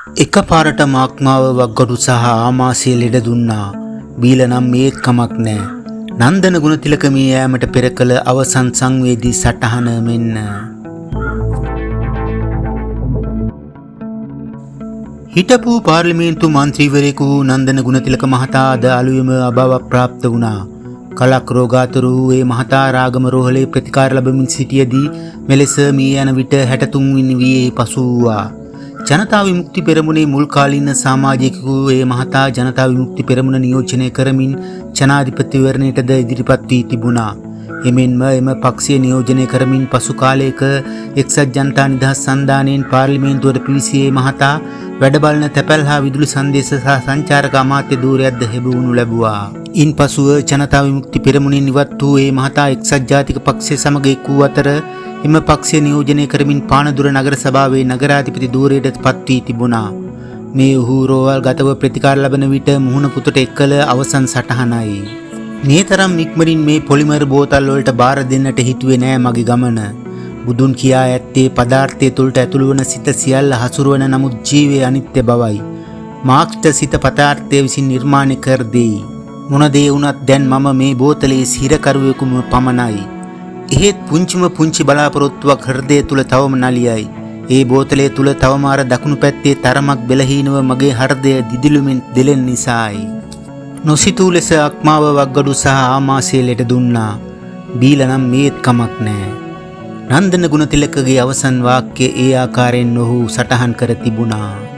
එකපාරට මාක්මාව වක්ගඩු සහ ආමාශය ලෙඩ දුන්නා. බීලා නම් මේත් කමක් නෑ. නන්දන ගුණතිලක මේ යෑමට පෙර කළ අවසන් සංවේදී සටහන මෙන්න. හිටපු පාර්ලිමේන්තු මන්ත්‍රීවරයෙකු නන්දන ගුණතිලක මහතා අද අලුයම අභාව ප්‍රාප්ත වුණා. කලක් රෝගාතුර වූ ඒ මහතා රාගම රෝහලේ ප්‍රතිකාර ලැබමින් සිටියදී මෙලෙස මේ යන විට 63 වෙනි වියේ පසු වූවා. ජනතා විමුක්ති පෙරමුණේ මුල් කාලීන සමාජිකයෙකු ඒ මහතා ජනතා විමුක්ති පෙරමුණ නියෝජනය කරමින් ජනාධිපතිවරණයටද ඉදිරිපත් වී තිබුණා. එමෙන්ම එම පක්ෂය නියෝජනය කරමින් පසු කාලයක එක්සත් ජනතා නිදහස් සන්ධානයෙන් පාර්ලිමේන්තුවට පිවිසී මහතා වැඩ බලන තැපැල් හා විදුලි සංදේශ සහ සංචාරක අමාත්‍ය ධූරයක්ද හෙබවනු ලැබුවා. ඉන්පසුව ජනතා විමුක්ති පෙරමුණෙන් ඉවත් වූ ඒ මහතා එක්සත් ජාතික පක්ෂය සමග එක් වූ අතර එම පක්ෂය නියෝජනය කරමින් පානදුර නගර සභාවේ නගරාධිපති ධූරයට පත් වී තිබුණා. මේ උහුරෝවල් ගතව ප්‍රතිකාර ලබන විට මුහුණ පුතට එක් කළ අවසන් සටහනයි. මේ තරම් ඉක්මනින් මේ පොලිමර් බෝතල් වලට බාර දෙන්නට හිතුවේ නෑ මගේ ගමන. බුදුන් කියා ඇත්තේ පදාර්ථය තුළට ඇතුළු වන සිත සියල්ල හසුරුවන නමුත් ජීවයේ අනිත්‍ය බවයි. මාක්ස්ට සිත පදාර්ථය විසින් නිර්මාණය කර දෙයි. මොන දේ වුණත් දැන් මම මේ බෝතලේ සිරකරුවෙකුම පමණයි. එහෙත් පුංචිම පුංචි බලාපොරොත්තුවක් හෘදය තුල තවම නලියයි. ඒ බෝතලේ තුල තවම අර දකුණු පැත්තේ තරමක් බෙලහීනව මගේ හෘදය දිදිලුමින් දෙලෙන නිසායි. නොසිතූ ලෙස අක්මාව වක්ගඩු සහ ආමාශය ලෙඩ දුන්නා. බීලා නම් මේත් කමක් නෑ. නන්දන ගුණතිලකගේ අවසන් වාක්‍ය ඒ ආකාරයෙන් ඔහු සටහන් කර තිබුණා.